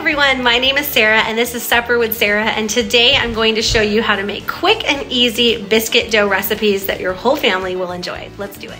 everyone, my name is Sarah and this is Supper with Sarah, and today I'm going to show you how to make quick and easy biscuit dough recipes that your whole family will enjoy. Let's do it.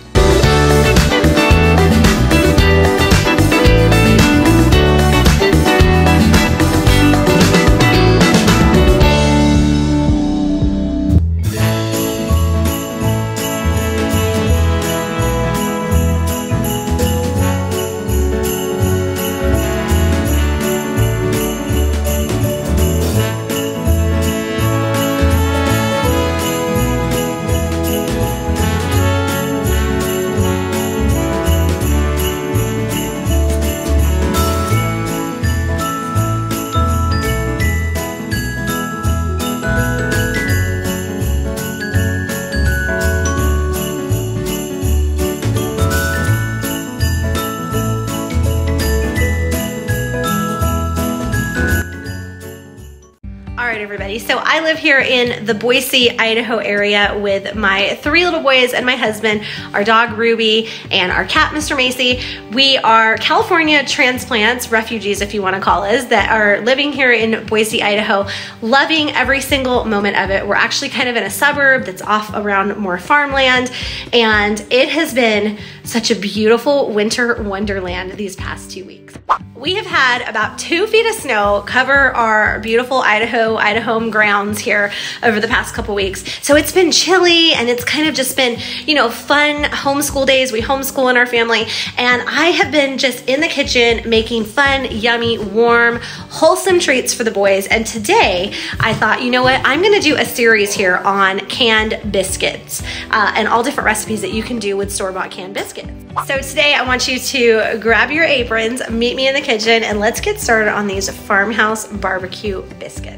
Everybody. So I live here in the Boise, Idaho area with my 3 little boys and my husband, our dog Ruby, and our cat Mr. Macy. We are California transplants, refugees if you want to call us, that are living here in Boise, Idaho, loving every single moment of it. We're actually kind of in a suburb that's off around more farmland, and it has been such a beautiful winter wonderland these past 2 weeks. We have had about 2 feet of snow cover our beautiful Idaho home grounds here over the past couple weeks. So it's been chilly and it's kind of just been, you know, fun homeschool days. We homeschool in our family, and I have been just in the kitchen making fun, yummy, warm, wholesome treats for the boys. And today I thought, you know what, I'm gonna do a series here on canned biscuits and all different recipes that you can do with store-bought canned biscuits. So today I want you to grab your aprons, meet me in the kitchen, and let's get started on these Farmhouse Barbecue Biscuits.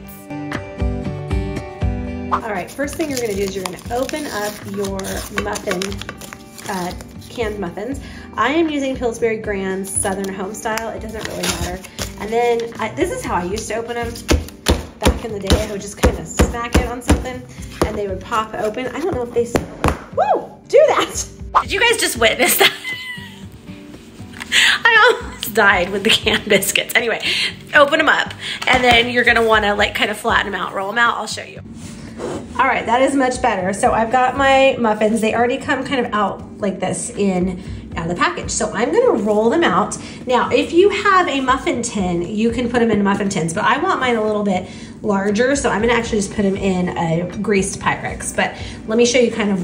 All right, first thing you're gonna do is you're gonna open up your canned muffins. I am using Pillsbury Grand's Southern Home Style. It doesn't really matter. And then, this is how I used to open them back in the day. I would just kind of smack it on something and they would pop open. I don't know if they still, whoa, do that. Did you guys just witness that? I almost died with the canned biscuits. Anyway, open them up, and then you're gonna wanna like kind of flatten them out, roll them out, I'll show you. All right, that is much better. So I've got my muffins. They already come kind of out like this out of the package. So I'm gonna roll them out. Now, if you have a muffin tin, you can put them in muffin tins, but I want mine a little bit larger, so I'm gonna actually just put them in a greased Pyrex. But let me show you kind of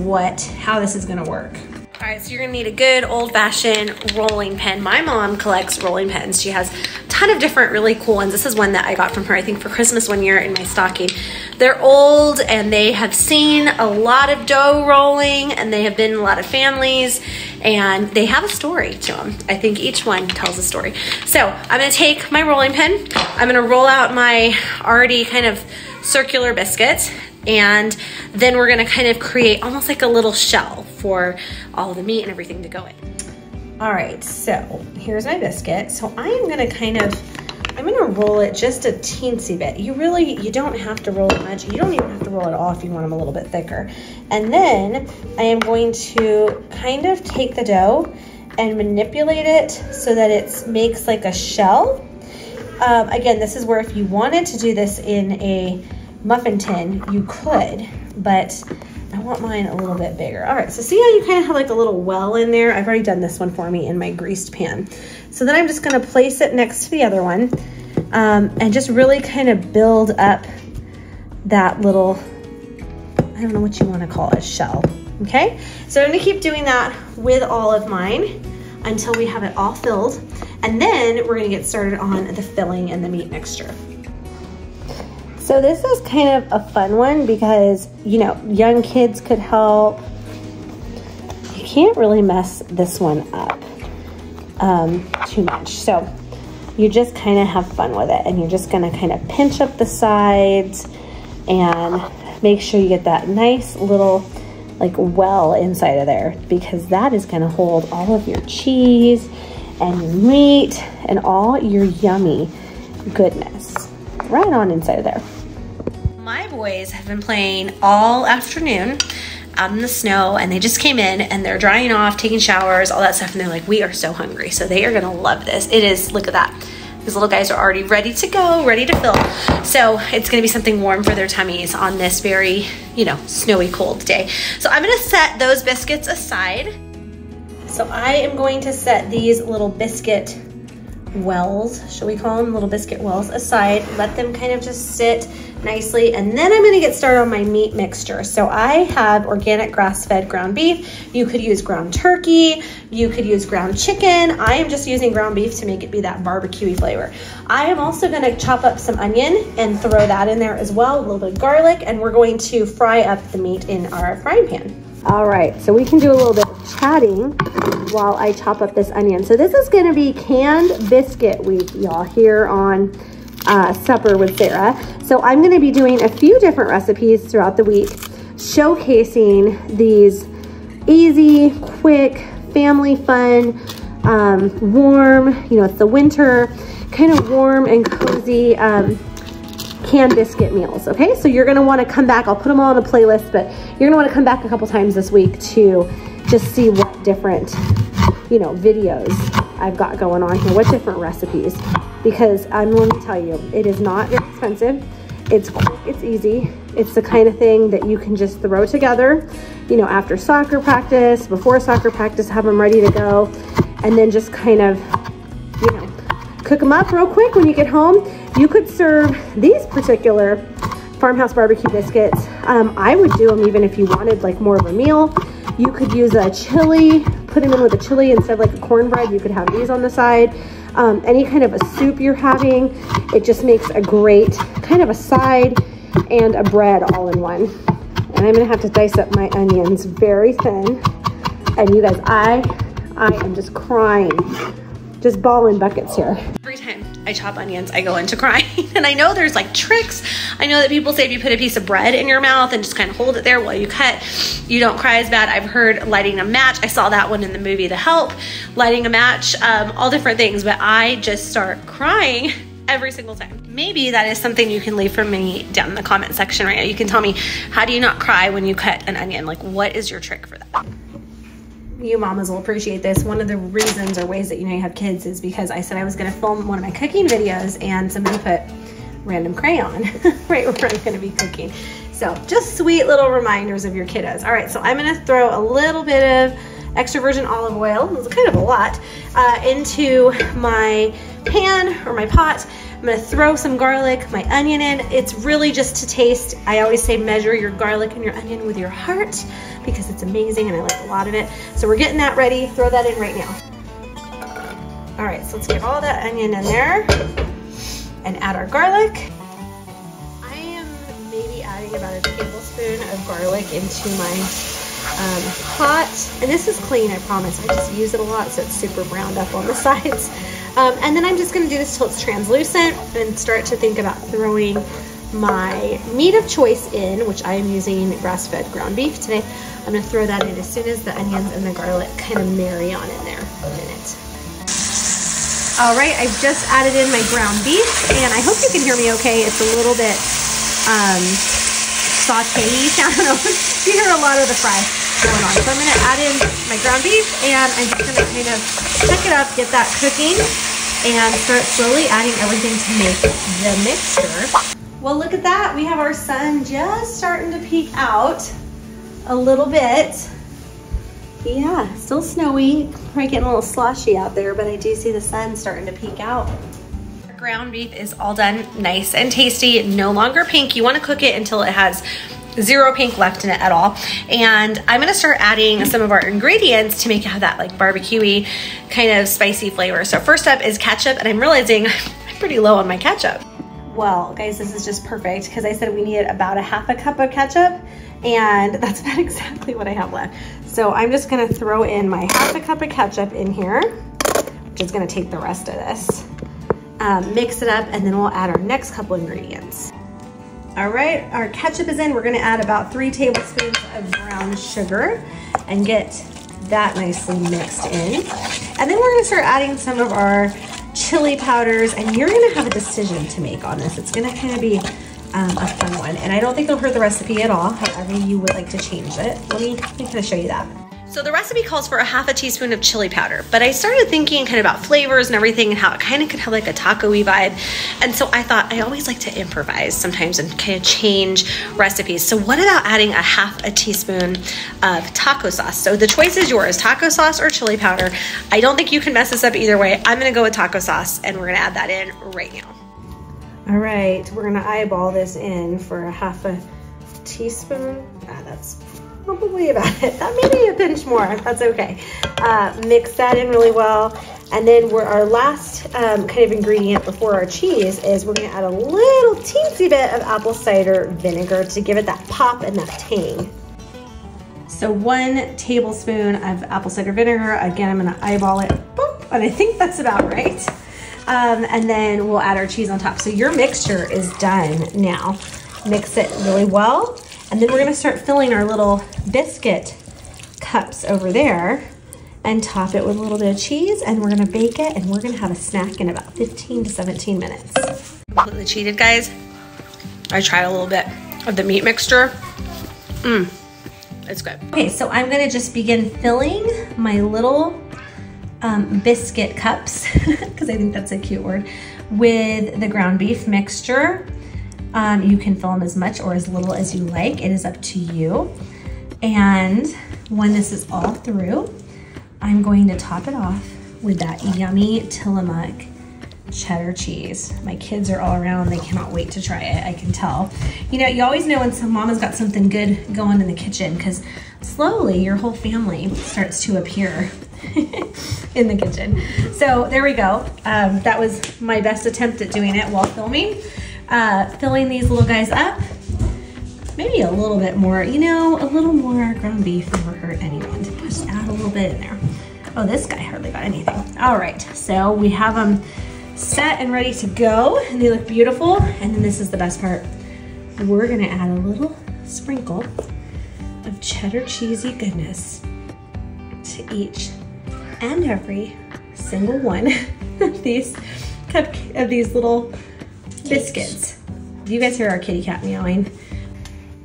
how this is gonna work. All right, so you're gonna need a good old-fashioned rolling pin. My mom collects rolling pins. She has a ton of different really cool ones. This is one that I got from her, I think, for Christmas one year in my stocking. They're old and they have seen a lot of dough rolling, and they have been in a lot of families, and they have a story to them. I think each one tells a story. So I'm gonna take my rolling pin, I'm gonna roll out my already kind of circular biscuits, and then we're gonna kind of create almost like a little shell for all the meat and everything to go in. All right, so here's my biscuit. So I am gonna I'm gonna roll it just a teensy bit. You don't have to roll it much. You don't even have to roll it all if you want them a little bit thicker. And then I am going to kind of take the dough and manipulate it so that it makes like a shell. Again, this is where if you wanted to do this in a muffin tin, you could, but I want mine a little bit bigger. All right, so see how you kind of have like a little well in there? I've already done this one for me in my greased pan. So then I'm just gonna place it next to the other one and just really kind of build up that little, I don't know what you wanna call it, shell, okay? So I'm gonna keep doing that with all of mine until we have it all filled. And then we're gonna get started on the filling and the meat mixture. So this is kind of a fun one because, you know, young kids could help. You can't really mess this one up too much. So you just kind of have fun with it, and you're just gonna kind of pinch up the sides and make sure you get that nice little like well inside of there, because that is gonna hold all of your cheese and your meat and all your yummy goodness right on inside of there. My boys have been playing all afternoon out in the snow, and they just came in and they're drying off, taking showers, all that stuff, and they're like, we are so hungry. So they are gonna love this. It is, look at that, These little guys are already ready to go, ready to fill. So it's gonna be something warm for their tummies on this very, you know, snowy, cold day. So I'm gonna set those biscuits aside. So I am going to set these little biscuit wells, shall we call them, little biscuit wells, aside, let them kind of just sit nicely, and then I'm gonna get started on my meat mixture. So I have organic grass-fed ground beef. You could use ground turkey, you could use ground chicken. I am just using ground beef to make it be that barbecue-y flavor. I am also gonna chop up some onion and throw that in there as well, a little bit of garlic, and we're going to fry up the meat in our frying pan. All right, so we can do a little bit of chatting while I chop up this onion. So this is gonna be canned biscuit week, y'all, here on Supper with Sarah. So I'm gonna be doing a few different recipes throughout the week, showcasing these easy, quick, family fun, warm, you know, it's the winter, kind of warm and cozy canned biscuit meals, okay? So you're gonna wanna come back, I'll put them all in a playlist, but you're gonna wanna come back a couple times this week to just see what different, you know, videos I've got going on here, what different recipes, because I'm going to tell you, it is not very expensive, it's quick, it's easy, it's the kind of thing that you can just throw together, you know, after soccer practice, before soccer practice, have them ready to go, and then just kind of, you know, cook them up real quick when you get home. You could serve these particular Farmhouse Barbecue Biscuits. I would do them even if you wanted like more of a meal. You could use a chili, put them in with a chili instead of like a cornbread. You could have these on the side. Any kind of a soup you're having, it just makes a great kind of a side and a bread all in one. And I'm gonna have to dice up my onions very thin. And you guys, I am just crying, just bawling buckets here. Every time I chop onions, I go into crying. And I know there's like tricks. I know that people say if you put a piece of bread in your mouth and just kind of hold it there while you cut, you don't cry as bad. I've heard lighting a match. I saw that one in the movie The Help, lighting a match, all different things, but I just start crying every single time. Maybe that is something you can leave for me down in the comment section right now. You can tell me, how do you not cry when you cut an onion? Like, what is your trick for that? You mamas will appreciate this. One of the reasons or ways that you know you have kids is because I said I was gonna film one of my cooking videos and somebody put random crayon right where I'm gonna be cooking. So just sweet little reminders of your kiddos. All right, so I'm gonna throw a little bit of extra virgin olive oil, it's kind of a lot, into my pan or my pot. I'm gonna throw some garlic, my onion in. It's really just to taste. I always say measure your garlic and your onion with your heart because it's amazing and I like a lot of it. So we're getting that ready. Throw that in right now. All right, so let's get all that onion in there and add our garlic. I am maybe adding about a tablespoon of garlic into my pot. And this is clean, I promise. I just use it a lot so it's super browned up on the sides. And then I'm just gonna do this till it's translucent and start to think about throwing my meat of choice in, which I am using grass-fed ground beef today. I'm gonna throw that in as soon as the onions and the garlic kind of marry on in there a minute. All right, I've just added in my ground beef and I hope you can hear me okay. It's a little bit sauté-y. I don't know, you hear a lot of the fry going on. So I'm gonna add in my ground beef and I'm just gonna kind of check it up, get that cooking, and start slowly adding everything to make the mixture. Well, look at that. We have our sun just starting to peek out a little bit. Yeah, still snowy, probably getting a little sloshy out there, but I do see the sun starting to peek out. Ground beef is all done, nice and tasty, no longer pink. You wanna cook it until it has zero pink left in it at all. And I'm gonna start adding some of our ingredients to make it have that like barbecue-y kind of spicy flavor. So first up is ketchup, and I'm realizing I'm pretty low on my ketchup. Well, guys, this is just perfect because I said we needed about a half a cup of ketchup, and that's about exactly what I have left. So I'm just gonna throw in my half a cup of ketchup in here, which is gonna take the rest of this. Mix it up, and then we'll add our next couple ingredients. All right, our ketchup is in. We're gonna add about 3 tablespoons of brown sugar and get that nicely mixed in. And then we're gonna start adding some of our chili powders, and you're gonna have a decision to make on this. It's gonna kind of be a fun one. And I don't think it'll hurt the recipe at all, however you would like to change it. Let me kind of show you that. So the recipe calls for a ½ teaspoon of chili powder, but I started thinking kind of about flavors and everything and how it kind of could have like a taco-y vibe. And so I thought I always like to improvise sometimes and kind of change recipes. So what about adding a ½ teaspoon of taco sauce? So the choice is yours, taco sauce or chili powder. I don't think you can mess this up either way. I'm gonna go with taco sauce and we're gonna add that in right now. All right, we're gonna eyeball this in for a ½ teaspoon. That's probably about it. That may be a pinch more, that's okay. Mix that in really well. And then our last kind of ingredient before our cheese is we're gonna add a little teensy bit of apple cider vinegar to give it that pop and that tang. So 1 tablespoon of apple cider vinegar. Again, I'm gonna eyeball it, boop, and I think that's about right. And then we'll add our cheese on top. So your mixture is done now. Mix it really well. And then we're gonna start filling our little biscuit cups over there and top it with a little bit of cheese, and we're gonna bake it, and we're gonna have a snack in about 15 to 17 minutes. Completely cheated, guys. I tried a little bit of the meat mixture. It's good. Okay, so I'm gonna just begin filling my little biscuit cups, because I think that's a cute word, with the ground beef mixture. You can fill them as much or as little as you like. It is up to you. And when this is all through, I'm going to top it off with that yummy Tillamook cheddar cheese. My kids are all around. They cannot wait to try it, I can tell. You know, you always know when some mama's got something good going in the kitchen, because slowly your whole family starts to appear in the kitchen. So there we go. That was my best attempt at doing it while filming. Filling these little guys up, maybe a little bit more, you know, a little more ground beef never hurt anyone. Just add a little bit in there. Oh, this guy hardly got anything. All right, so we have them set and ready to go, and they look beautiful. And then this is the best part. We're gonna add a little sprinkle of cheddar cheesy goodness to each and every single one of these little biscuits. Do you guys hear our kitty cat meowing?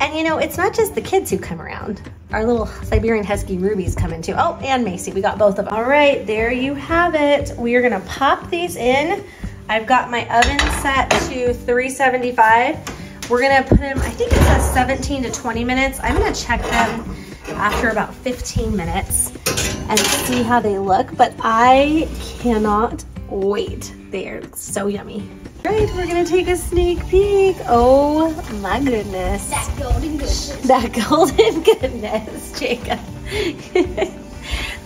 And you know, it's not just the kids who come around. Our little Siberian Husky Ruby's coming too. Oh, and Macy, we got both of them. All right, there you have it. We are gonna pop these in. I've got my oven set to 375. We're gonna put them, I think it says 17 to 20 minutes. I'm gonna check them after about 15 minutes and see how they look, but I cannot wait. They are so yummy. Right, we're gonna take a sneak peek. Oh my goodness. That golden goodness. That golden goodness, Jacob.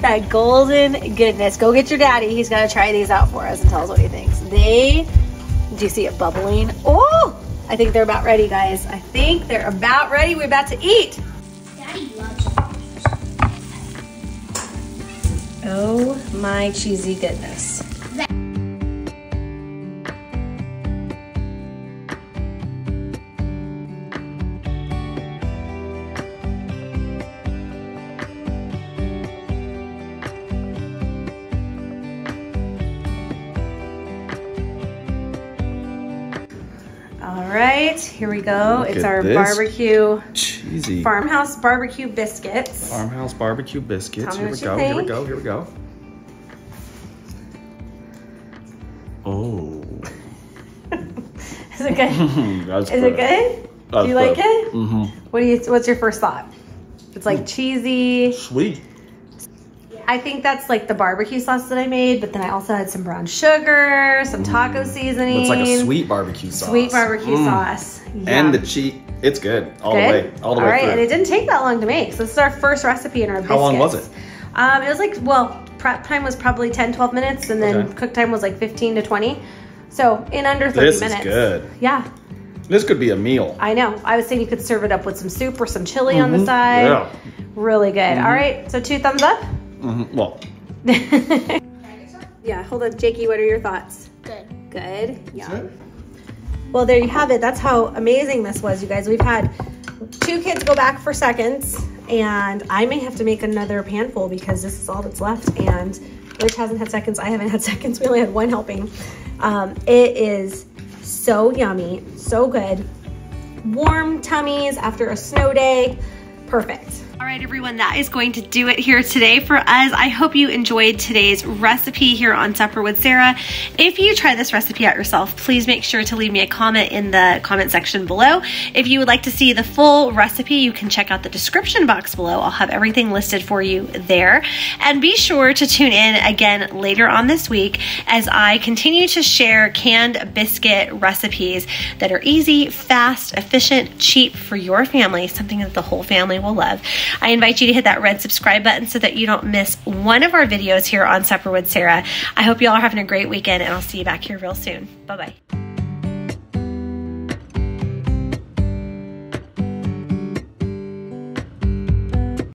That golden goodness. Go get your daddy. He's gonna try these out for us and tell us what he thinks. Do you see it bubbling? Oh, I think they're about ready, guys. I think they're about ready. We're about to eat. Daddy loves it. Oh my cheesy goodness. All right, here we go. It's our barbecue cheesy Farmhouse Barbecue Biscuits. Farmhouse Barbecue Biscuits. Here we go. Here we go. Oh. Is it good? That's Is it good? That's Do you like it? Mm-hmm. What's your first thought? It's like cheesy. Sweet. I think that's like the barbecue sauce that I made, but then I also had some brown sugar, some taco seasoning. It's like a sweet barbecue sauce. Sweet barbecue sauce. Yum. And the cheese, it's good. All the way All through. right, and it didn't take that long to make. So this is our first recipe in our biscuits. How long was it? It was like, well, prep time was probably 10, 12 minutes, and then cook time was like 15 to 20. So in under 30 minutes. This is good. Yeah. This could be a meal. I know. I was saying you could serve it up with some soup or some chili on the side. Yeah. Really good. All right, so 2 thumbs up? Well. Yeah, hold on. Jakey, what are your thoughts? Good. Good? Yeah. Well, there you have it. That's how amazing this was, you guys. We've had 2 kids go back for seconds, and I may have to make another panful because this is all that's left, and Rich hasn't had seconds. I haven't had seconds. We only had 1 helping. It is so yummy, so good. Warm tummies after a snow day. Perfect. All right, everyone, that is going to do it here today for us. I hope you enjoyed today's recipe here on Supper with Sarah. If you try this recipe out yourself, please make sure to leave me a comment in the comment section below. If you would like to see the full recipe, you can check out the description box below. I'll have everything listed for you there. And be sure to tune in again later on this week as I continue to share canned biscuit recipes that are easy, fast, efficient, cheap for your family, something that the whole family will love. I invite you to hit that red subscribe button so that you don't miss one of our videos here on Supper with Sarah. I hope you all are having a great weekend, and I'll see you back here real soon. Bye-bye.